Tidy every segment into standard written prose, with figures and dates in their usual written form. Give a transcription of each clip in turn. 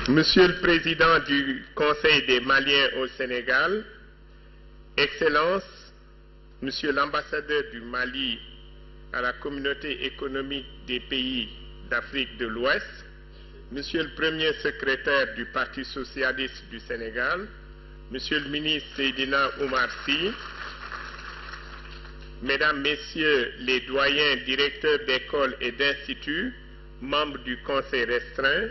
Monsieur le Président du Conseil des Maliens au Sénégal, Excellences, Monsieur l'ambassadeur du Mali à la communauté économique des pays d'Afrique de l'Ouest, Monsieur le Premier secrétaire du Parti socialiste du Sénégal, Monsieur le ministre Seydina Oumar Sy, Mesdames, Messieurs les doyens directeurs d'écoles et d'instituts, membres du Conseil restreint,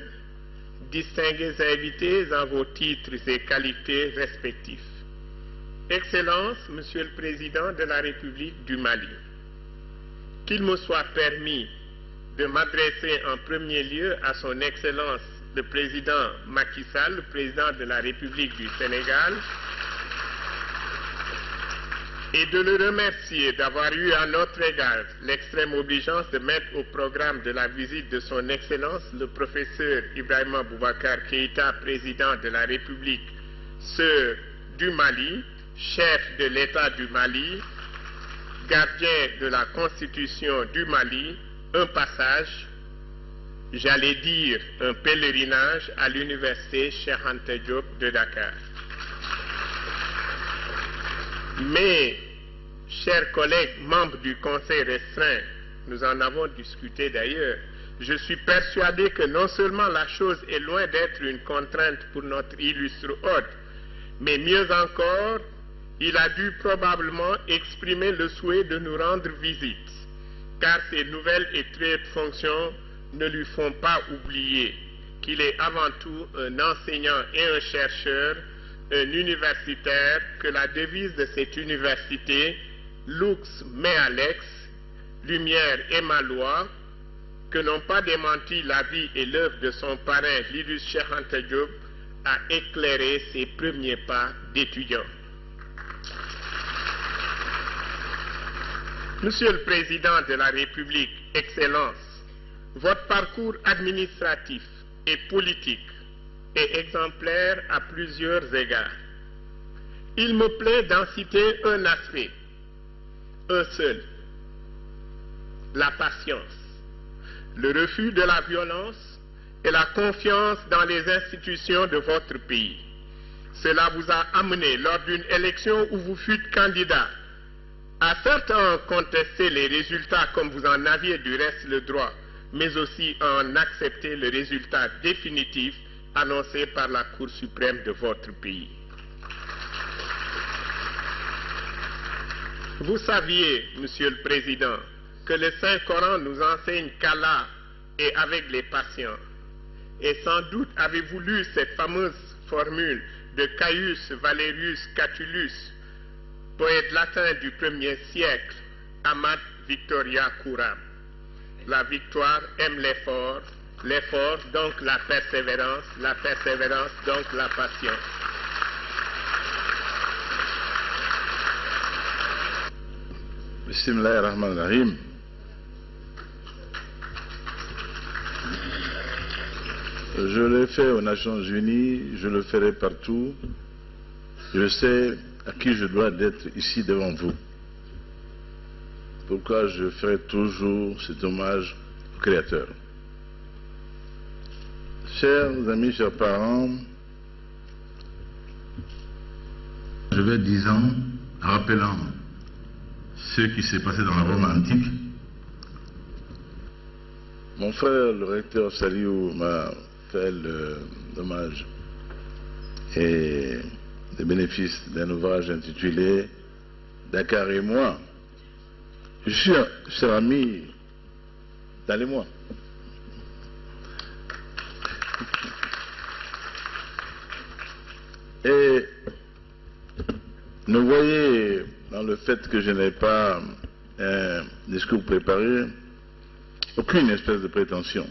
distingués invités en vos titres et qualités respectifs. Excellences, Monsieur le Président de la République du Mali, qu'il me soit permis de m'adresser en premier lieu à son Excellence le Président Macky Sall, le Président de la République du Sénégal, et de le remercier d'avoir eu à notre égard l'extrême obligeance de mettre au programme de la visite de son Excellence le professeur Ibrahima Boubacar Keïta, Président de la République du Mali, chef de l'État du Mali, gardien de la Constitution du Mali, un passage, j'allais dire un pèlerinage à l'université Cheikh Anta Diop de Dakar. Mais, chers collègues membres du Conseil restreint, nous en avons discuté d'ailleurs, je suis persuadé que non seulement la chose est loin d'être une contrainte pour notre illustre hôte, mais mieux encore, il a dû probablement exprimer le souhait de nous rendre visite, car ses nouvelles et très hautes fonctions ne lui font pas oublier qu'il est avant tout un enseignant et un chercheur, un universitaire, que la devise de cette université, Lux mea lex, lumière et ma loi, que n'ont pas démenti la vie et l'œuvre de son parrain, l'illustre Cheikh Anta Diop, a éclairé ses premiers pas d'étudiant. Monsieur le Président de la République, Excellence, votre parcours administratif et politique est exemplaire à plusieurs égards. Il me plaît d'en citer un aspect, un seul, la patience, le refus de la violence et la confiance dans les institutions de votre pays. Cela vous a amené, lors d'une élection où vous fûtes candidat, à certains contester les résultats comme vous en aviez du reste le droit, mais aussi à en accepter le résultat définitif annoncé par la Cour suprême de votre pays. Vous saviez, Monsieur le Président, que le Saint-Coran nous enseigne qu'Allah est avec les patients. Et sans doute avez-vous lu cette fameuse formule de Caius Valerius Catullus, poète latin du 1er siècle, Amat Victoria Curam. La victoire aime l'effort, l'effort donc la persévérance donc la patience. Bismillahirrahmanirrahim. Je l'ai fait aux Nations Unies, je le ferai partout. Je sais à qui je dois d'être ici devant vous. Pourquoi je ferai toujours cet hommage au Créateur. Chers amis, chers parents, je vais 10 ans rappelant ce qui s'est passé dans la Rome antique. Mon frère, le recteur Saliou, m'a fait l'hommage et les bénéfices d'un ouvrage intitulé Dakar et moi. Cher ami, allez-moi. Et ne voyez dans le fait que je n'ai pas un discours préparé aucune espèce de prétention.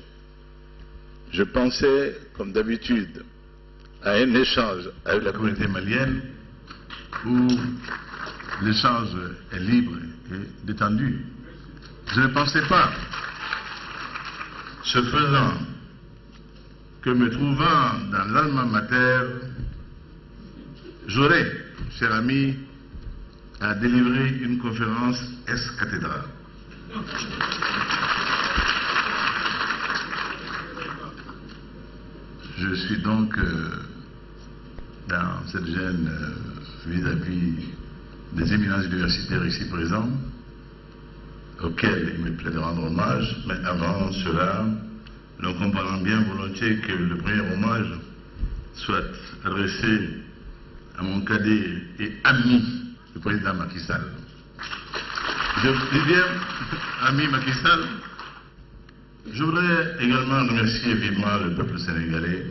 Je pensais, comme d'habitude, à un échange avec la communauté malienne où l'échange est libre et détendu. Je ne pensais pas, ce faisant, que me trouvant dans l'alma mater, j'aurais, cher ami, a délivré une conférence ex-cathédrale. Je suis donc dans cette gêne vis-à-vis des éminences universitaires ici présents, auxquels il me plaît de rendre hommage, mais avant cela, nous comprenons bien volontiers que le premier hommage soit adressé à mon cadet et ami, le président Macky Sall. Je dis bien, ami Macky Sall, je voudrais également remercier vivement le peuple sénégalais,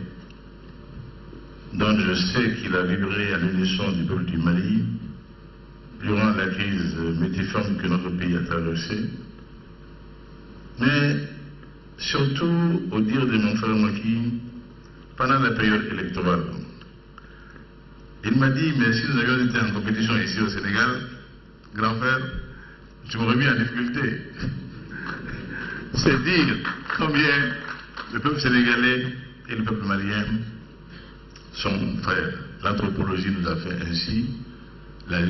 dont je sais qu'il a vibré à l'unisson du peuple du Mali durant la crise multiforme que notre pays a traversée. Mais surtout, au dire de mon frère Macky, pendant la période électorale, il m'a dit, mais si nous avions été en compétition ici au Sénégal, grand frère, tu m'aurais mis en difficulté. C'est dire combien le peuple sénégalais et le peuple malien sont frères. L'anthropologie nous a fait ainsi, la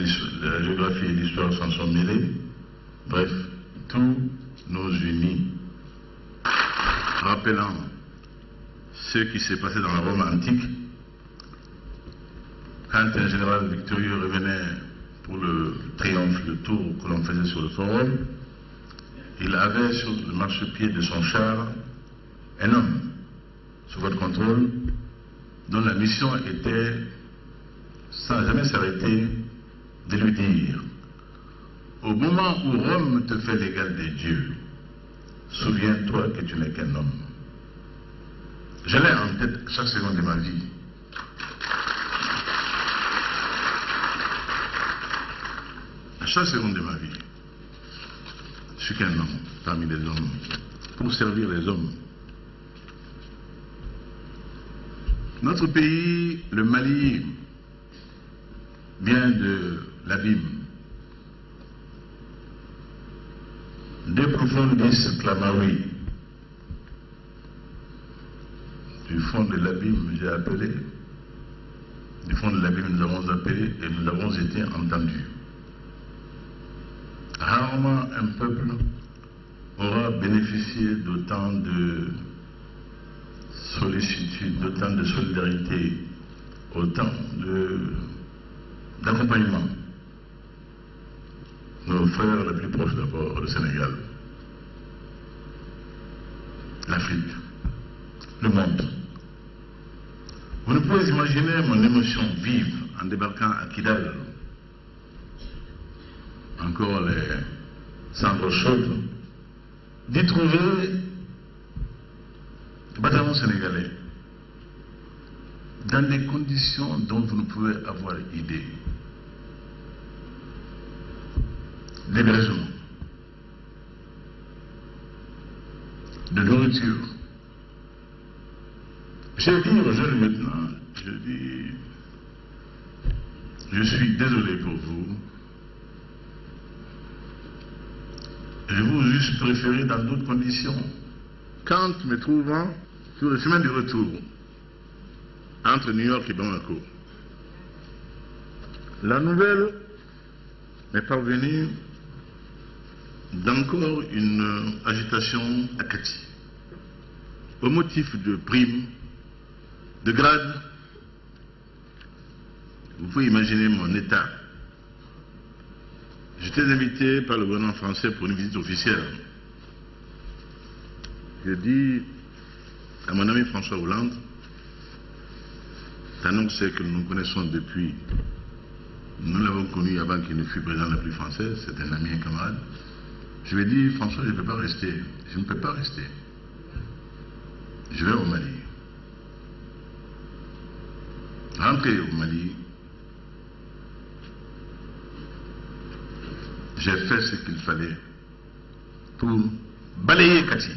géographie et l'histoire s'en sont mêlées. Bref, tout nous unit. Rappelant ce qui s'est passé dans la Rome antique, quand un général victorieux revenait pour le triomphe, le tour que l'on faisait sur le forum, il avait sur le marchepied de son char un homme sous votre contrôle dont la mission était, sans jamais s'arrêter, de lui dire: au moment où Rome te fait l'égal des dieux, souviens-toi que tu n'es qu'un homme. Je l'ai en tête chaque seconde de ma vie. À chaque seconde de ma vie, je suis qu'un homme parmi les hommes, pour servir les hommes. Notre pays, le Mali, vient de l'abîme. De profundis clamavi. Du fond de l'abîme, j'ai appelé. Du fond de l'abîme, nous avons appelé et nous avons été entendus. Rarement un peuple aura bénéficié d'autant de sollicitude, d'autant de solidarité, autant d'accompagnement. Nos frères les plus proches d'abord, le Sénégal, l'Afrique, le monde. Vous ne pouvez imaginer mon émotion vive en débarquant à Kidal, encore les cendres chaudes, d'y trouver des bataillons sénégalais dans des conditions dont vous ne pouvez avoir idée. D'hébergement, de nourriture. J'ai dit aux jeunes lieutenants, je dis, je suis désolé pour vous. Je vous eusse préféré dans d'autres conditions. Quand me trouvant sur le chemin du retour, entre New York et Bamako, la nouvelle m'est parvenue d'encore une agitation à Kati, au motif de primes, de grades. Vous pouvez imaginer mon état. J'étais invité par le gouvernement français pour une visite officielle. J'ai dit à mon ami François Hollande, c'est un oncle que nous connaissons depuis, nous l'avons connu avant qu'il ne fût président de la République française, c'est un ami et camarade. Je lui ai dit, François, je ne peux pas rester. Je ne peux pas rester. Je vais au Mali. Rentré au Mali, j'ai fait ce qu'il fallait pour balayer Kati.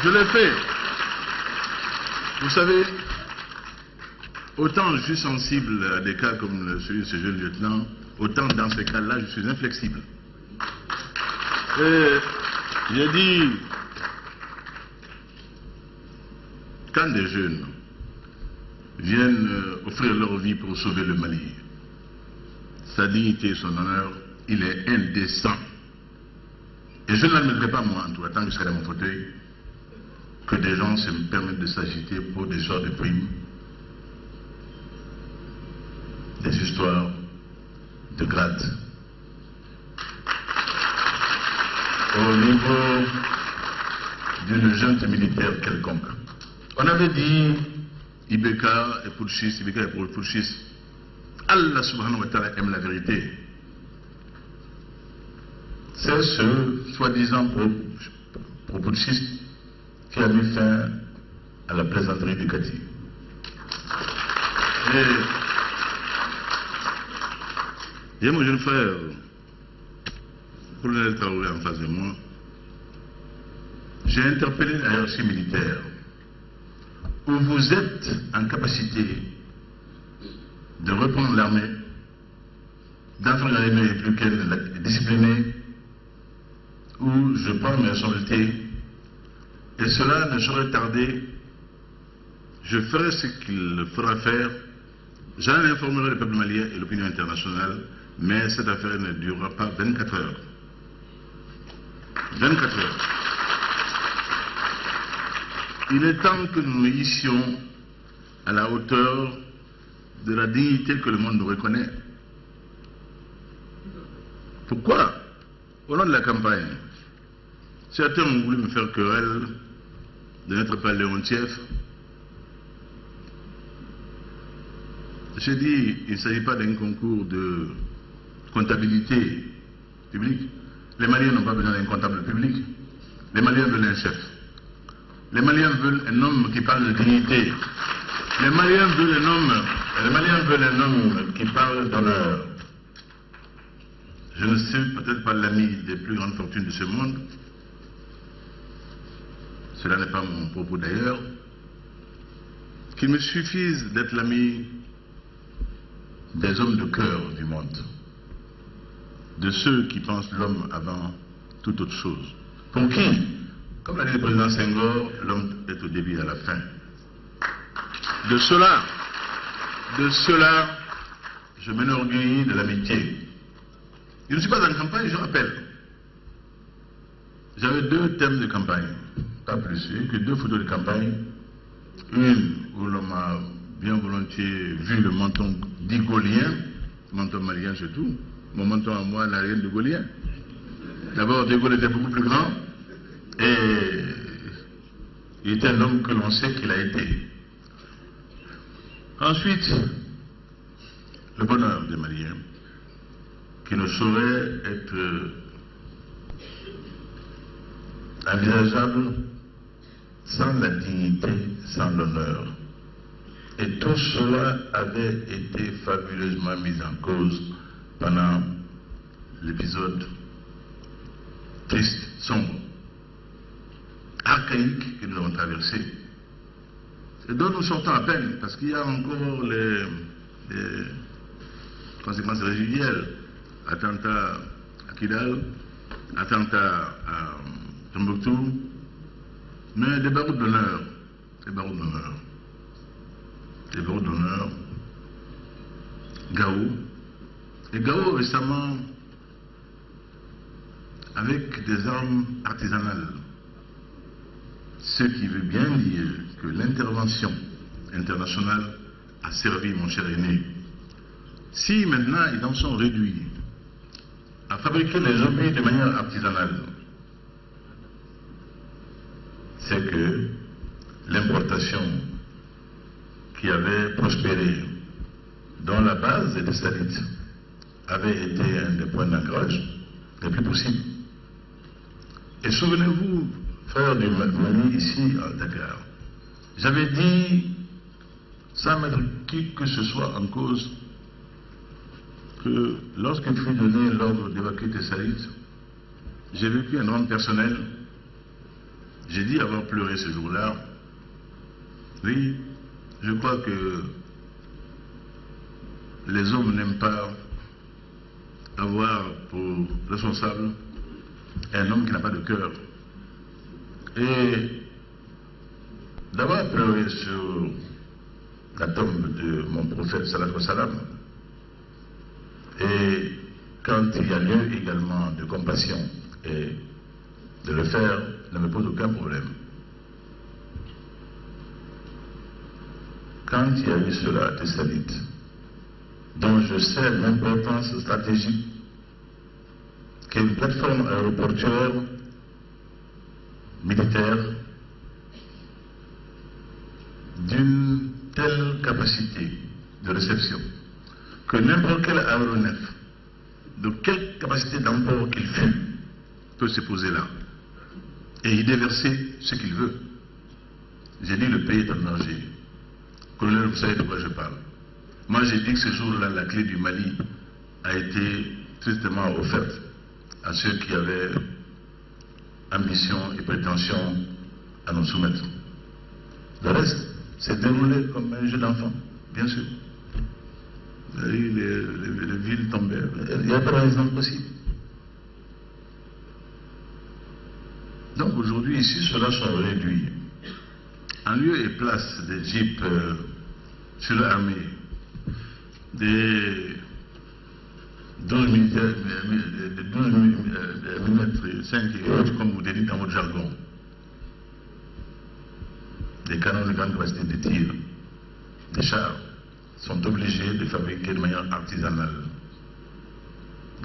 Je l'ai fait. Vous savez, autant je suis sensible à des cas comme celui de ce jeune lieutenant, autant dans ces cas-là, je suis inflexible. Et j'ai dit, quand des jeunes viennent offrir leur vie pour sauver le Mali. Sa dignité et son honneur, il est indécent. Et je n'admettrai pas, moi, en tout cas, tant que je serai dans mon fauteuil, que des gens se permettent de s'agiter pour des histoires de primes, des histoires de grade. Au niveau d'une junte militaire quelconque. On avait dit Ibeka est putschiste, Ibeka est putschiste. Allah subhanahu wa ta'ala aime la vérité. C'est ce soi-disant pro-putschiste qui a mis fin à la plaisanterie du Kati. Et mon jeune frère, colonel Traoré en face de moi, j'ai interpellé la hiérarchie militaire où vous êtes en capacité de reprendre l'armée, d'entraîner l'armée plus qu'elle disciplinée, où je prends mes responsabilités, et cela ne saurait tarder. Je ferai ce qu'il faudra faire. J'en informerai le peuple malien et l'opinion internationale, mais cette affaire ne durera pas 24 heures. 24 heures. Il est temps que nous nous hissions à la hauteur de la dignité que le monde nous reconnaît. Pourquoi? Au nom de la campagne, certains ont voulu me faire querelle de n'être pas Léontiev. J'ai dit, il ne s'agit pas d'un concours de comptabilité publique. Les Maliens n'ont pas besoin d'un comptable public. Les Maliens veulent un chef. Les Maliens veulent un homme qui parle de dignité. Les Maliens veulent un homme qui parle d'honneur. Je ne suis peut-être pas l'ami des plus grandes fortunes de ce monde. Cela n'est pas mon propos d'ailleurs. Qu'il me suffise d'être l'ami des hommes de cœur du monde. De ceux qui pensent l'homme avant toute autre chose. Pour qui, comme l'a dit le président Senghor, l'homme est au début et à la fin. De cela, je m'enorgueillis de l'amitié. Je ne suis pas en campagne, je rappelle. J'avais 2 thèmes de campagne, pas plus, que 2 photos de campagne. Une où l'on m'a bien volontiers vu le menton dit gaulien, menton malien surtout. Mon menton à moi n'a rien de gaulien. D'abord, De Gaulle était beaucoup plus grand et il était un homme que l'on sait qu'il a été. Ensuite, le bonheur des Maliens, qui ne saurait être envisageable sans la dignité, sans l'honneur. Et tout cela avait été fabuleusement mis en cause pendant l'épisode triste, sombre, archaïque que nous avons traversé. Et dont nous sortons à peine, parce qu'il y a encore les conséquences résiduelles. Attentat à Kidal, attentat à Tombouctou, mais des barreaux d'honneur, Gao. Et Gao récemment, avec des armes artisanales, ce qui veut bien dire que l'intervention internationale a servi, mon cher aîné. Si maintenant ils en sont réduits à fabriquer les objets de manière artisanale, c'est que l'importation qui avait prospéré, dont la base des satellites avait été un des points d'ancrage les plus possibles. Et souvenez-vous, frère du Mali, ici à Dakar, j'avais dit, sans mettre qui que ce soit en cause, que lorsqu'il fut donné l'ordre d'évacuer Tessalit, j'ai vécu un drame personnel. J'ai dit avoir pleuré ce jour-là. Oui, je crois que les hommes n'aiment pas avoir pour responsable un homme qui n'a pas de cœur. Et d'avoir pleuré sur la tombe de mon prophète sallallahu alayhi wa sallam. Et quand il y a lieu également de compassion et de le faire, ne me pose aucun problème. Quand il y a eu cela des Sadites, dont je sais l'importance stratégique qu'est une plateforme aéroportuaire militaire d'une telle capacité de réception que n'importe quel aéronef, de quelle capacité d'emport qu'il fait, peut se poser là et y déverser ce qu'il veut. J'ai dit le pays est en danger. Colonel, vous savez de quoi je parle. Moi j'ai dit que ce jour-là, la clé du Mali a été tristement offerte à ceux qui avaient ambition et prétention à nous soumettre. Le reste s'est déroulé comme un jeu d'enfant, bien sûr. Les villes tombaient. Il n'y a pas de raison possible. Donc aujourd'hui, ici, ceux-là sont réduits. En lieu et place des jeeps sur l'armée, des 12 mm 5 comme vous dites dans votre jargon, des canons de grande capacité de tir, des chars, sont obligés de fabriquer de manière artisanale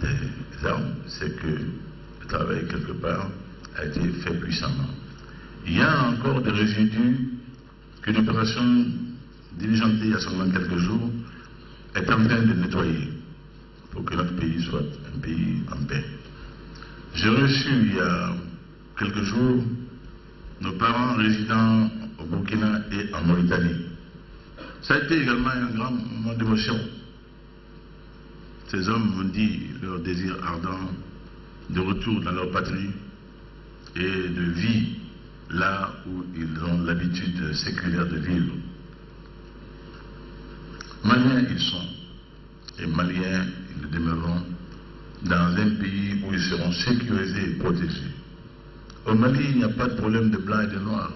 des armes. C'est que le travail, quelque part, a été fait puissamment. Il y a encore des résidus qu'une opération diligentée il y a seulement quelques jours est en train de nettoyer pour que notre pays soit un pays en paix. J'ai reçu il y a quelques jours nos parents résidant au Burkina et en Mauritanie. Ça a été également un grand moment d'émotion. Ces hommes m'ont dit leur désir ardent de retour dans leur patrie et de vie là où ils ont l'habitude séculaire de vivre. Maliens ils sont, et Maliens ils le demeureront dans un pays où ils seront sécurisés et protégés. Au Mali, il n'y a pas de problème de blanc et de noir.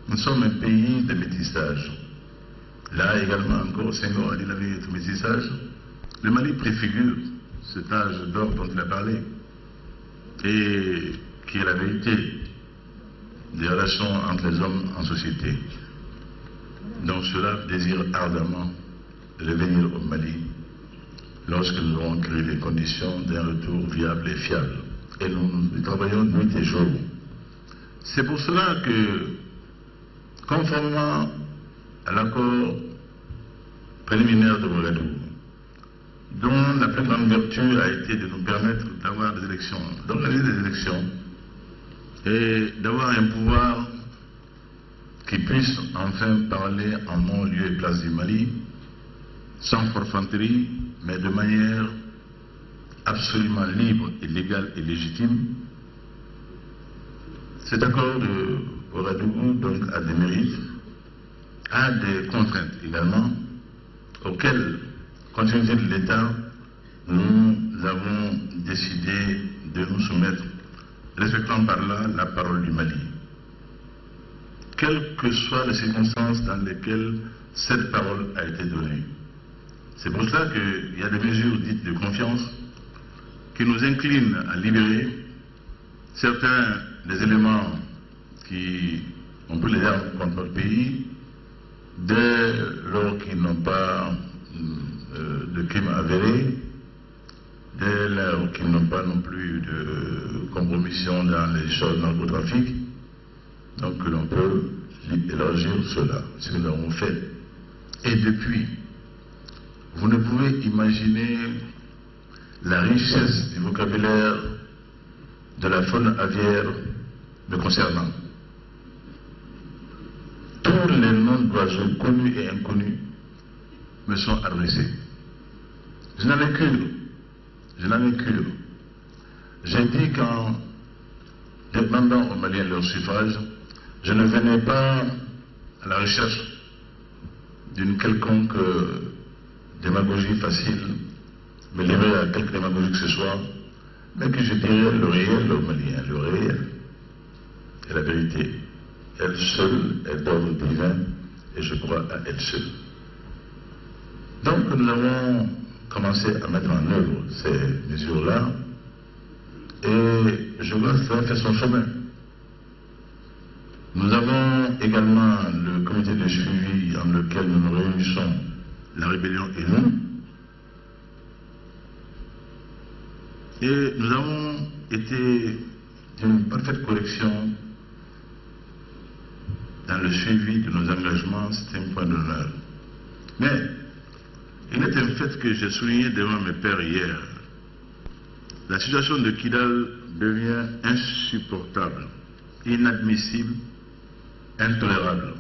Nous sommes un pays de métissage. Là également encore, Senghor a dit la vérité du métissage. Le Mali préfigure cet âge d'or dont il a parlé et qui est la vérité des relations entre les hommes en société. Donc cela désire ardemment revenir au Mali lorsque nous aurons créé les conditions d'un retour viable et fiable. Et nous travaillons nuit et jour. C'est pour cela que, conformément à l'accord préliminaire de Ouagadougou, dont la plus grande vertu a été de nous permettre d'avoir des élections, d'organiser des élections et d'avoir un pouvoir qui puisse enfin parler en nom, lieu et place du Mali, sans forfanterie, mais de manière absolument libre et légale et légitime. Cet accord de Ouagadougou donc a des mérites, a des contraintes également, auxquelles, continuité de l'État, nous avons décidé de nous soumettre, respectant par là la parole du Mali. Quelles que soient les circonstances dans lesquelles cette parole a été donnée. C'est pour cela qu'il y a des mesures dites de confiance qui nous inclinent à libérer certains des éléments qui ont pris les armes contre notre pays dès lors qu'ils n'ont pas de crimes avérés, dès lors qu'ils n'ont pas non plus de compromission dans les choses de narcotrafic. Donc l'on peut élargir cela, ce que nous avons fait. Et depuis, vous ne pouvez imaginer la richesse du vocabulaire de la faune aviaire me concernant. Tous les noms d'oiseaux connus et inconnus me sont adressés. Je n'en ai qu'une. J'ai dit qu'en demandant aux Maliens leur suffrage, je ne venais pas à la recherche d'une quelconque démagogie facile, me livrer à quelque démagogie que ce soit, mais que je dirais le réel aux Maliens, le réel et la vérité. Elle seule est d'ordre divin et je crois à elle seule. Donc nous avons commencé à mettre en œuvre ces mesures-là et je vois que ça a fait son chemin. Nous avons également le comité de suivi dans lequel nous nous réunissons, la rébellion et nous. Et nous avons été d'une parfaite correction dans le suivi de nos engagements, c'est un point d'honneur. Mais il est un fait que j'ai souligné devant mes pairs hier. La situation de Kidal devient insupportable, inadmissible, intolérable.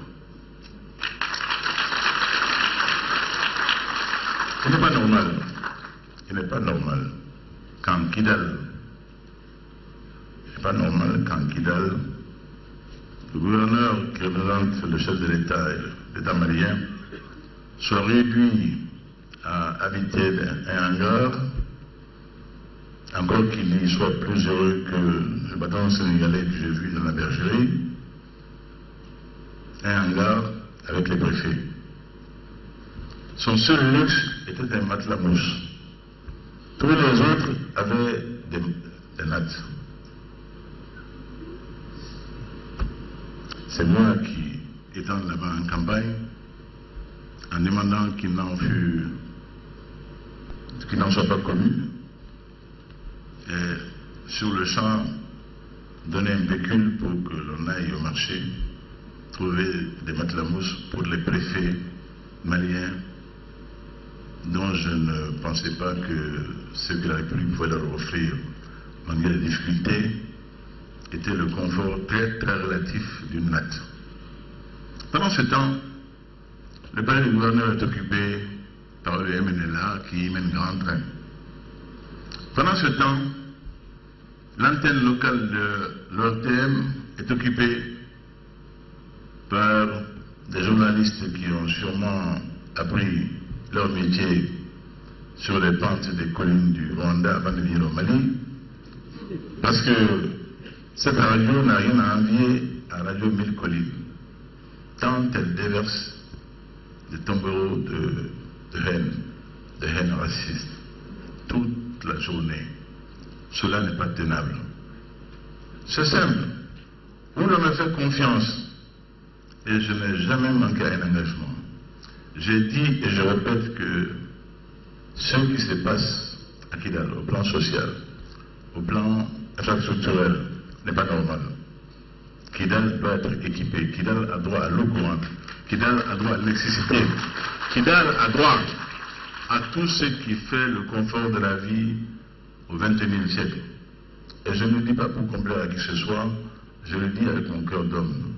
Ce n'est pas normal. Il n'est pas normal qu'en Kidal, le gouverneur qui représente le chef de l'État et l'État malien soit réduit à habiter un hangar, encore qu'il y soit plus heureux que le bâtiment sénégalais que j'ai vu dans la bergerie, un hangar avec les préfets. Son seul luxe était un matelas mouche. Tous les autres avaient des nattes. C'est moi qui, étant là-bas en campagne, en demandant qu'il n'en soit pas connu, et sur le champ, donner un pécule pour que l'on aille au marché, trouver des matelas mousses pour les préfets maliens, dont je ne pensais pas que ce que la République pouvait leur offrir, malgré les difficultés, était le confort très très relatif d'une natte. Pendant ce temps, le palais du gouverneur est occupé par le MNLA qui y mène grand train. Pendant ce temps, l'antenne locale de l'ORTM est occupée par des journalistes qui ont sûrement appris leur métier sur les pentes des collines du Rwanda avant de venir au Mali, parce que cette radio n'a rien à envier à la radio 1000 collines, tant elle déverse des tombereaux de haine raciste, toute la journée. Cela n'est pas tenable. C'est simple. Vous me faites confiance et je n'ai jamais manqué à un engagement. J'ai dit et je répète que ce qui se passe à Kidal, au plan social, au plan infrastructurel, n'est pas normal. Kidal doit être équipé. Kidal a droit à l'eau courante. Kidal a droit à l'électricité. Kidal a droit à tout ce qui fait le confort de la vie au XXIe siècle. Et je ne le dis pas pour complaire à qui que ce soit, je le dis avec mon cœur d'homme.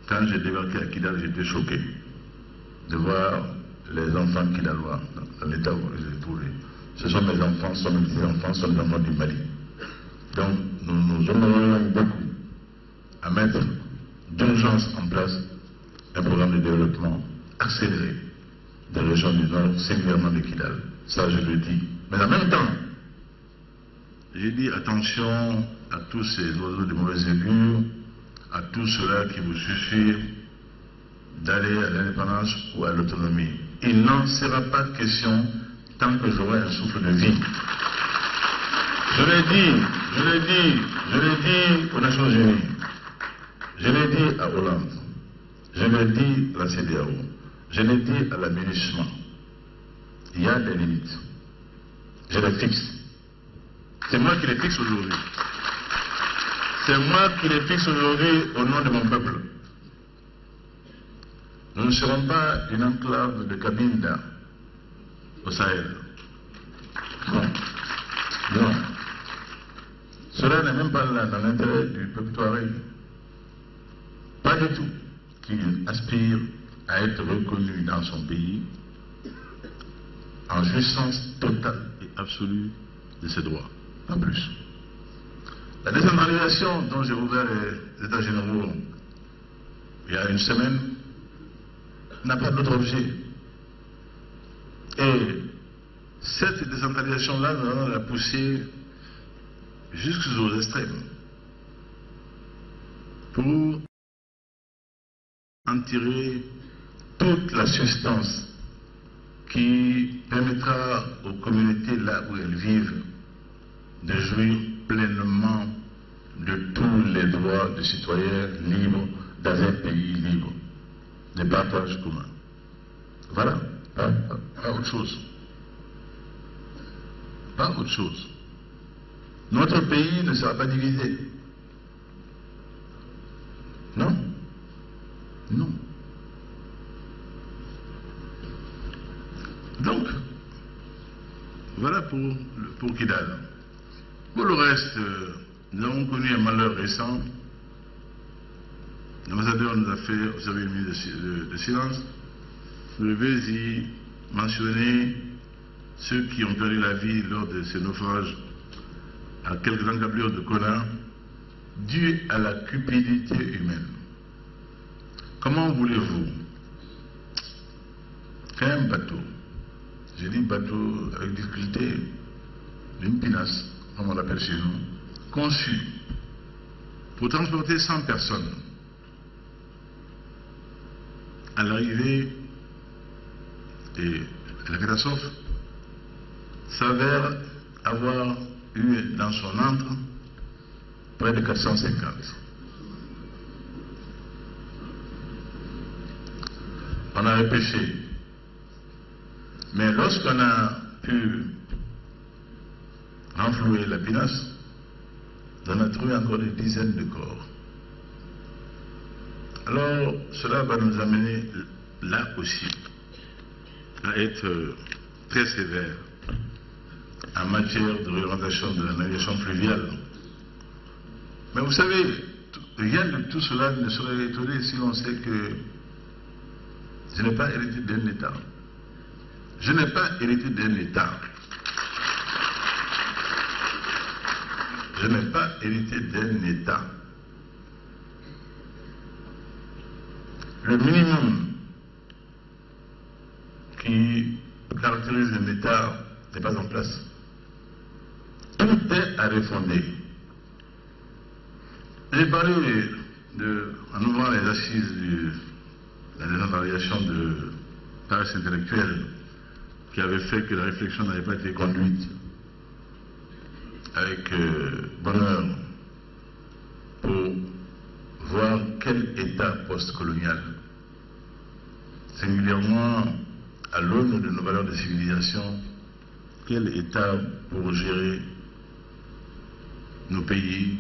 Quand j'ai débarqué à Kidal, j'étais choqué de voir les enfants kidalois dans l'état où je les ai trouvés. Ce sont mes enfants, ce sont mes petits-enfants, ce sont les enfants du Mali. Donc nous nous aimerions beaucoup à mettre d'urgence en place un programme de développement accéléré des régions du Nord, singulièrement de Kidal. Ça, je le dis. Mais en même temps, j'ai dit attention à tous ces oiseaux de mauvaise augure, à tout cela qui vous suffit d'aller à l'indépendance ou à l'autonomie. Il n'en sera pas question tant que j'aurai un souffle de vie. Je l'ai dit aux Nations Unies, je l'ai dit à Hollande, je l'ai dit à la CEDEAO, je l'ai dit à l'aménagement. Il y a des limites. Je les fixe. C'est moi qui les fixe aujourd'hui. C'est moi qui les fixe aujourd'hui au nom de mon peuple. Nous ne serons pas une enclave de Cabinda au Sahel. Non. Non. Cela n'est même pas là dans l'intérêt du peuple touareg. Pas du tout. Qui aspire à être reconnu dans son pays en jouissance totale et absolue de ses droits. Pas plus. La décentralisation dont j'ai ouvert les États généraux il y a une semaine n'a pas d'autre objet. Et cette décentralisation-là, nous allons la pousser jusqu'aux extrêmes pour en tirer toute la substance qui permettra aux communautés là où elles vivent de jouir pleinement de tous les droits de citoyens libres dans un pays libre, des partages communs. Voilà, pas autre chose. Pas autre chose. Notre pays ne sera pas divisé. Non. Non. Donc, voilà pour Kidal. Pour le reste, nous avons connu un malheur récent. L'ambassadeur nous a fait observer une minute de silence. Je vais y mentionner ceux qui ont perdu la vie lors de ces naufrages à quelques encablures de Kona, dû à la cupidité humaine. Comment voulez-vous qu'un bateau, j'ai dit bateau avec difficulté, une pinasse, comme on l'appelle chez nous, conçu pour transporter 100 personnes, à l'arrivée et la catastrophe, s'avère avoir eu dans son antre près de 450. On a repêché. Mais lorsqu'on a pu renflouer la pinasse, on a trouvé encore des dizaines de corps. Alors, cela va nous amener là aussi à être très sévère en matière de réglementation de la navigation fluviale. Mais vous savez, rien de tout cela ne serait étonné si l'on sait que je n'ai pas hérité d'un État. Je n'ai pas hérité d'un État. Je n'ai pas hérité d'un État. Le minimum qui caractérise un État n'est pas en place. Tout est à refonder. J'ai parlé en ouvrant les assises de la décentralisation de tâches intellectuelles qui avait fait que la réflexion n'avait pas été conduite avec bonheur pour voir quel État post-colonial, singulièrement à l'aune de nos valeurs de civilisation, quel État pour gérer nos pays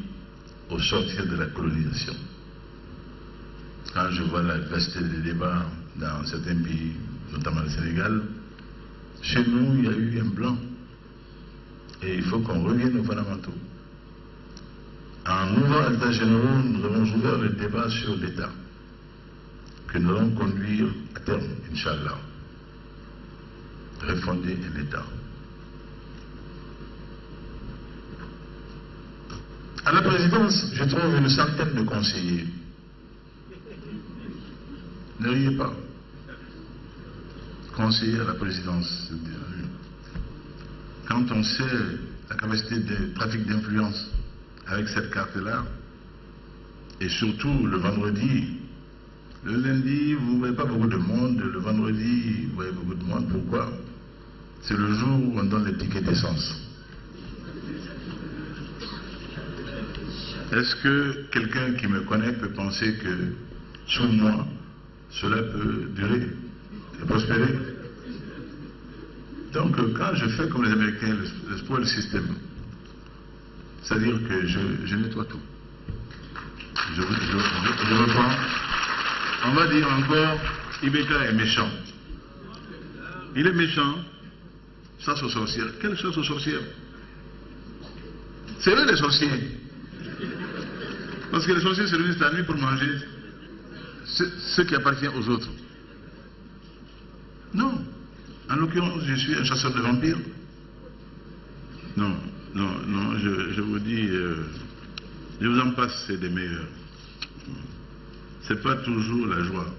au sortir de la colonisation. Quand je vois la diversité des débats dans certains pays, notamment le Sénégal, chez nous, il y a eu un blanc. Et il faut qu'on revienne aux fondamentaux. En ouvrant l'État général, nous avons ouvert le débat sur l'État, que nous allons conduire à terme, Inch'Allah. Refonder un État. À la présidence, je trouve une centaine de conseillers. Ne riez pas. Conseiller à la présidence. Quand on sait la capacité de trafic d'influence avec cette carte-là, et surtout le vendredi, le lundi, vous ne voyez pas beaucoup de monde, le vendredi, vous voyez beaucoup de monde. Pourquoi? C'est le jour où on donne les tickets d'essence. Est-ce que quelqu'un qui me connaît peut penser que sous moi, cela peut durer et prospérer? Donc, quand je fais comme les Américains, le spoil system, c'est-à-dire que je nettoie tout. Je reprends. On va dire encore, Ibeka est méchant. Il est méchant. Chasse aux sorcières. Quelle chasse aux sorcières? C'est eux les sorciers. Parce que les sorciers se réunissent la nuit pour manger ce qui appartient aux autres. Non. En l'occurrence, je suis un chasseur de vampires. Non, je vous dis, je vous en passe, c'est des meilleurs. C'est pas toujours la joie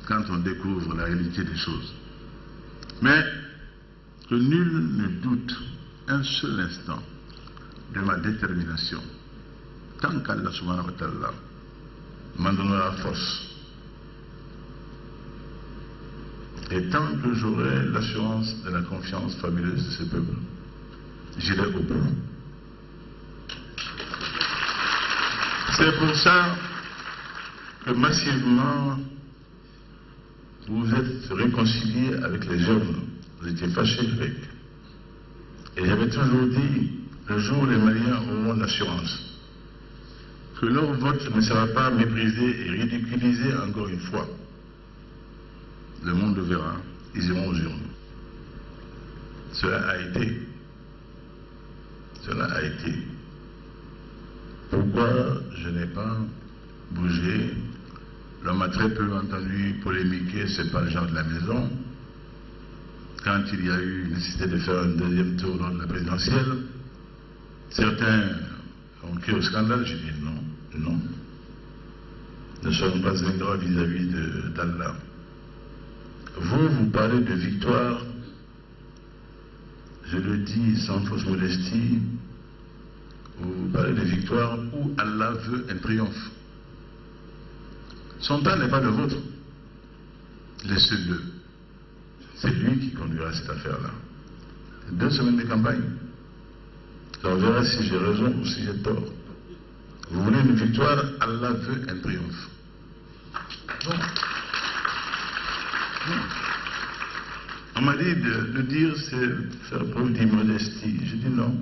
quand on découvre la réalité des choses. Mais que nul ne doute un seul instant de ma détermination. Tant qu'Allah subhanahu wa ta'ala m'en donnera la force Et tant que j'aurai l'assurance et la confiance fabuleuse de ce peuple, j'irai au bout. C'est pour ça que massivement, vous vous êtes réconciliés avec les jeunes. Vous étiez fâchés avec. Et j'avais toujours dit, le jour où les Maliens auront l'assurance que leur vote ne sera pas méprisé et ridiculisé encore une fois, le monde le verra, ils iront aux urnes. Cela a été. Cela a été. Pourquoi je n'ai pas bougé? L'homme a très peu entendu polémiquer, c'est pas le genre de la maison. Quand il y a eu nécessité de faire un deuxième tour lors de la présidentielle, certains ont crié au scandale. J'ai dit non, non. Ne soyons pas ingrats vis-à-vis d'Allah. Vous parlez de victoire, je le dis sans fausse modestie, vous parlez de victoire où Allah veut un triomphe. Son temps n'est pas le vôtre. Laissez-le. C'est lui qui conduira cette affaire-là. 2 semaines de campagne. On verra si j'ai raison ou si j'ai tort. Vous voulez une victoire, Allah veut un triomphe. Bon. On m'a dit de dire c'est faire preuve d'immodestie. Je dis non.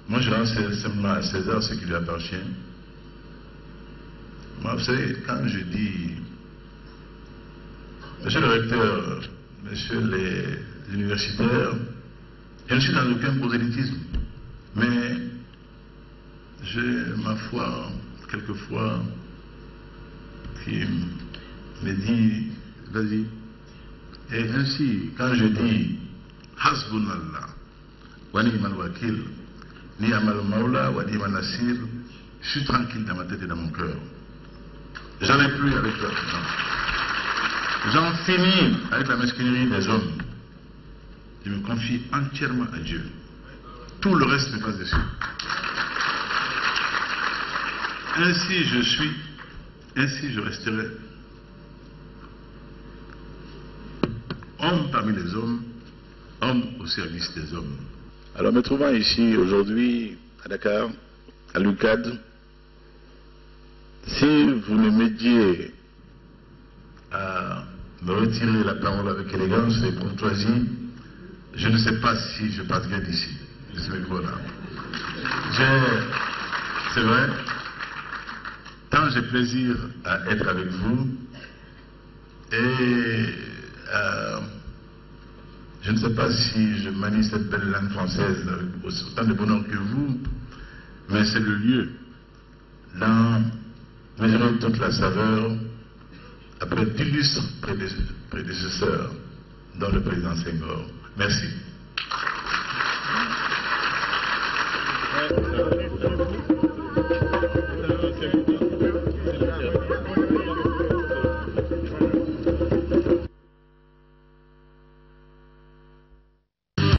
Moi je rends simplement à César ce qui lui appartient. Moi, vous savez, quand je dis, monsieur le recteur, messieurs les universitaires, je ne suis dans aucun prosélytisme, mais j'ai ma foi, quelquefois, qui me dit, vas-y. Et ainsi, quand je dis, Hasbunallah, wa ni'mal wakil, ni'mal maula, wa ni'mal nasir, je suis tranquille dans ma tête et dans mon cœur. J'en ai plus avec eux. J'en finis avec la mesquinerie des hommes. Je me confie entièrement à Dieu. Tout le reste me passe dessus. Ainsi je suis, ainsi je resterai. Homme parmi les hommes, homme au service des hommes. Alors me trouvant ici aujourd'hui à Dakar, à l'UCAD, si vous ne m'aidiez à me retirer la parole avec élégance et courtoisie, je ne sais pas si je partirai d'ici, de ce micro-là. C'est vrai, tant j'ai plaisir à être avec vous, et je ne sais pas si je manie cette belle langue française avec autant de bonheur que vous, mais c'est le lieu dans mesurer toute la saveur après d'illustres prédécesseurs dont le président Senghor. Merci.